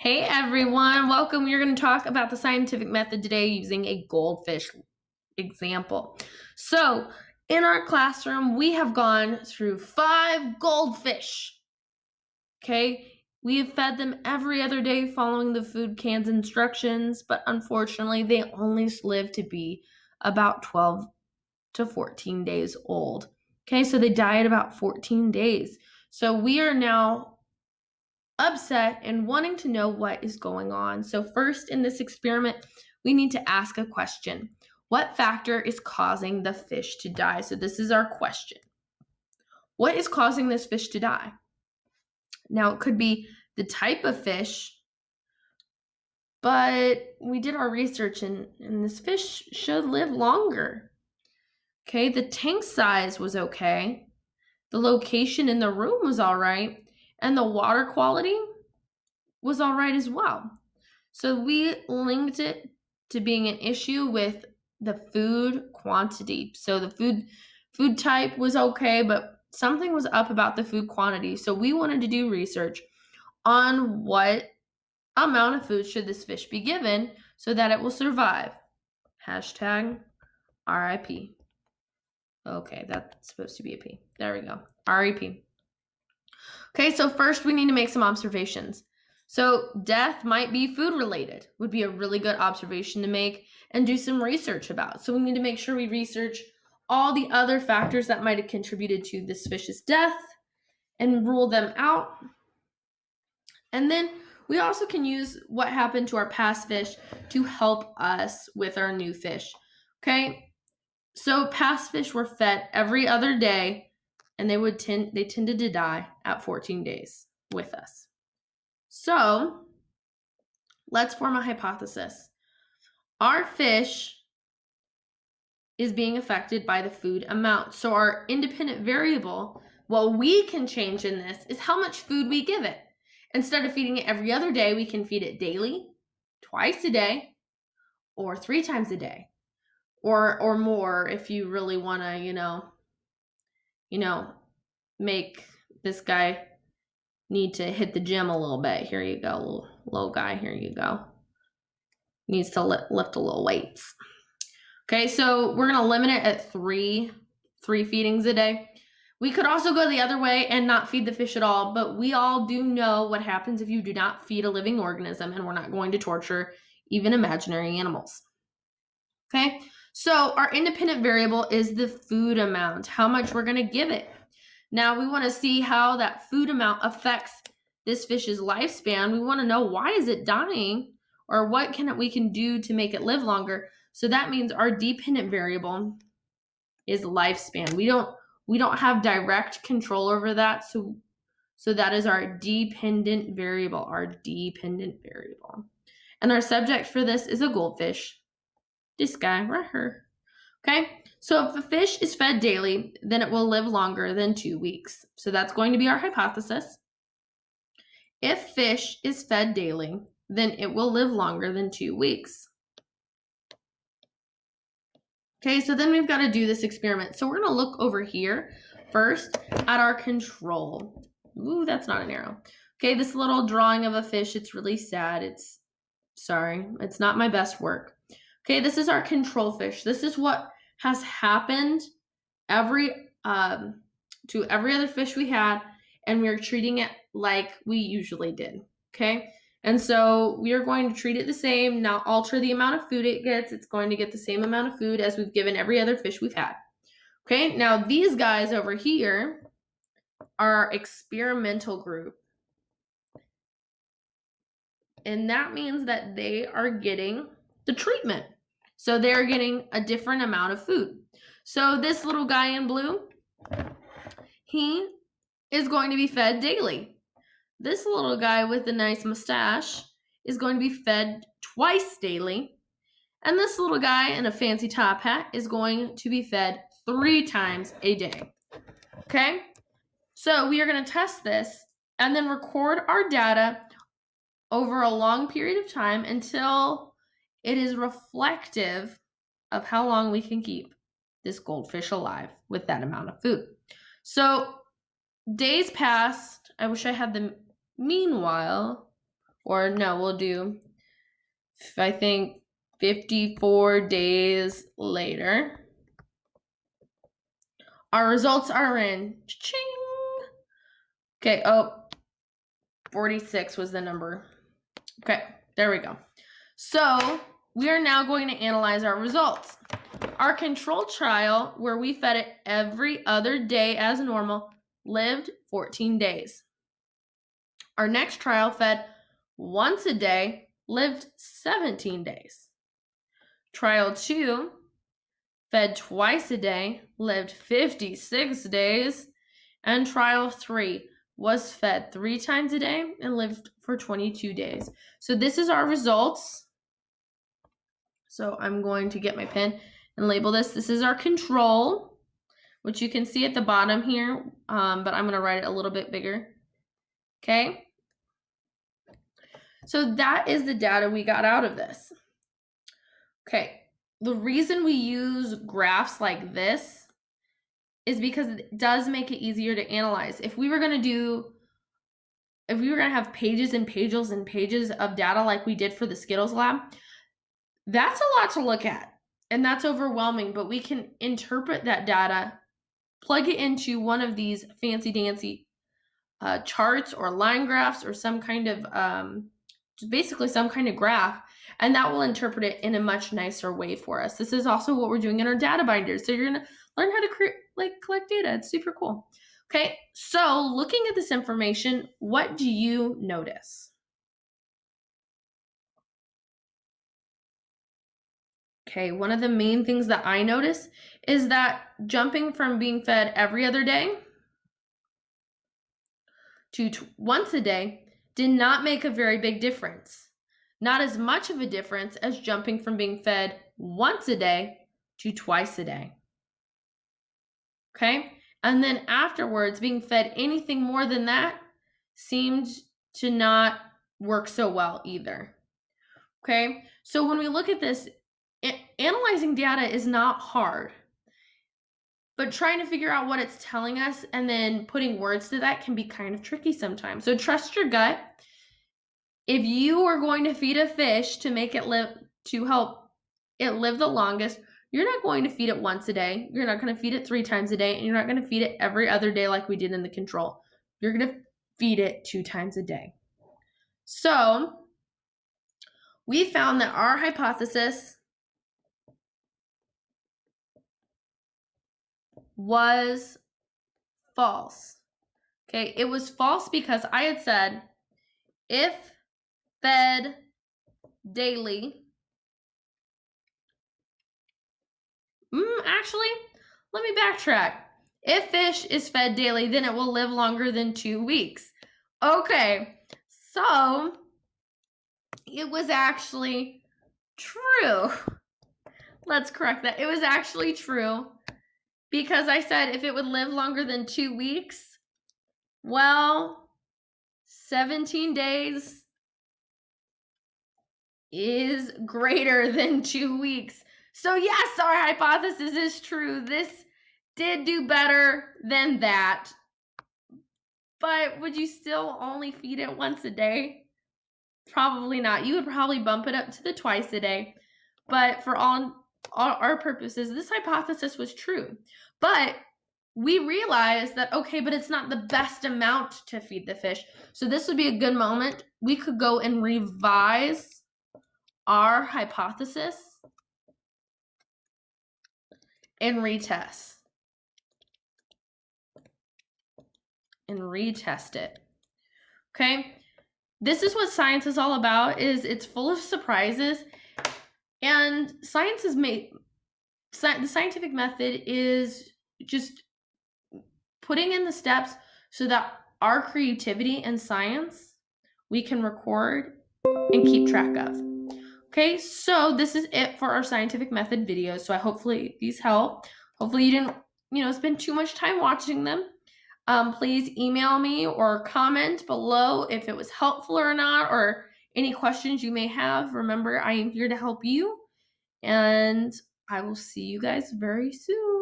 Hey everyone, welcome. We're going to talk about the scientific method today using a goldfish example. So, in our classroom, we have gone through 5 goldfish. Okay, we have fed them every other day following the food can's instructions, but unfortunately, they only live to be about 12 to 14 days old. Okay, so they die at about 14 days. So, we are now upset and wanting to know what is going on. So first in this experiment, we need to ask a question. What factor is causing the fish to die? So this is our question. What is causing this fish to die? Now it could be the type of fish, but we did our research and this fish should live longer. Okay, the tank size was okay. The location in the room was all right. And the water quality was all right as well. So we linked it to being an issue with the food quantity. So the food type was okay, but something was up about the food quantity. So we wanted to do research on what amount of food should this fish be given so that it will survive. Hashtag RIP. Okay, that's supposed to be a P. There we go. RIP. Okay, so first we need to make some observations. So death might be food related, would be a really good observation to make and do some research about. So we need to make sure we research all the other factors that might have contributed to this fish's death and rule them out. And then we also can use what happened to our past fish to help us with our new fish. Okay, so past fish were fed every other day and they tended to die at 14 days with us. So let's form a hypothesis. Our fish is being affected by the food amount. So our independent variable, what we can change in this is how much food we give it. Instead of feeding it every other day, we can feed it daily, twice a day, or 3 times a day, or more if you really want to, make this guy need to hit the gym a little bit. Here you go, little guy. Here you go. Needs to lift a little weights. Okay, so we're going to limit it at three feedings a day. We could also go the other way and not feed the fish at all, but we all do know what happens if you do not feed a living organism, and we're not going to torture even imaginary animals. Okay, so our independent variable is the food amount, how much we're going to give it. Now we want to see how that food amount affects this fish's lifespan. We want to know, why is it dying, or what we can do to make it live longer. So that means our dependent variable is lifespan. We don't have direct control over that. So that is our dependent variable, And our subject for this is a goldfish. This guy right here. Okay, so if a fish is fed daily, then it will live longer than 2 weeks. So that's going to be our hypothesis. If fish is fed daily, then it will live longer than 2 weeks. Okay, so then we've got to do this experiment. So we're going to look over here first at our control. Ooh, that's not an arrow. Okay, this little drawing of a fish, it's really sad. It's not my best work. Okay, this is our control fish. This is what has happened to every other fish we had, and we're treating it like we usually did. Okay, and so we are going to treat it the same, not alter the amount of food it gets. It's going to get the same amount of food as we've given every other fish we've had. Okay, now these guys over here are our experimental group. And that means that they are getting the treatment. So they're getting a different amount of food. So this little guy in blue, he is going to be fed daily. This little guy with the nice mustache is going to be fed twice daily. And this little guy in a fancy top hat is going to be fed 3 times a day. Okay? So we are going to test this and then record our data over a long period of time until it is reflective of how long we can keep this goldfish alive with that amount of food. So days passed. I wish I had the meanwhile or no, we'll do, I think, 54 days later. Our results are in. Cha-ching! Okay, 46 was the number. Okay, there we go. So we are now going to analyze our results. Our control trial, where we fed it every other day as normal, lived 14 days. Our next trial fed once a day, lived 17 days. Trial 2 fed twice a day, lived 56 days. And trial 3 was fed 3 times a day and lived for 22 days. So this is our results. So I'm going to get my pen and label this. This is our control, which you can see at the bottom here, but I'm going to write it a little bit bigger. Okay. So that is the data we got out of this. Okay. The reason we use graphs like this is because it does make it easier to analyze. If we were going to have pages and pages and pages of data like we did for the Skittles lab, that's a lot to look at, and that's overwhelming, but we can interpret that data, plug it into one of these fancy-dancy charts or line graphs or some kind of, basically some kind of graph, and that will interpret it in a much nicer way for us. This is also what we're doing in our data binders. So you're going to learn how to collect data. It's super cool. Okay, so looking at this information, what do you notice? Okay, one of the main things that I notice is that jumping from being fed every other day to once a day did not make a very big difference. Not as much of a difference as jumping from being fed once a day to twice a day. Okay, and then afterwards, being fed anything more than that seemed to not work so well either. Okay, so when we look at this, analyzing data is not hard, but trying to figure out what it's telling us and then putting words to that can be kind of tricky sometimes. So trust your gut. If you are going to feed a fish to make it to help it live the longest, you're not going to feed it once a day. You're not going to feed it 3 times a day, and you're not going to feed it every other day like we did in the control. You're going to feed it 2 times a day. So we found that our hypothesis was false. Okay, it was false because I had said if fed daily, actually, let me backtrack. If fish is fed daily, then it will live longer than 2 weeks. Okay, so it was actually true. Let's correct that. It was actually true because I said if it would live longer than 2 weeks, well, 17 days is greater than 2 weeks. So yes, our hypothesis is true. This did do better than that. But would you still only feed it once a day? Probably not. You would probably bump it up to the twice a day. But for all our purposes, this hypothesis was true. But we realized that, okay, but it's not the best amount to feed the fish. So this would be a good moment. We could go and revise our hypothesis and retest. It. Okay? This is what science is all about, is it's full of surprises. And science is the scientific method is just putting in the steps so that our creativity and science we can record and keep track of. Okay, so this is it for our scientific method videos. So hopefully these help. Hopefully you didn't, spend too much time watching them. Please email me or comment below if it was helpful or not, or any questions you may have. Remember, I am here to help you, and I will see you guys very soon.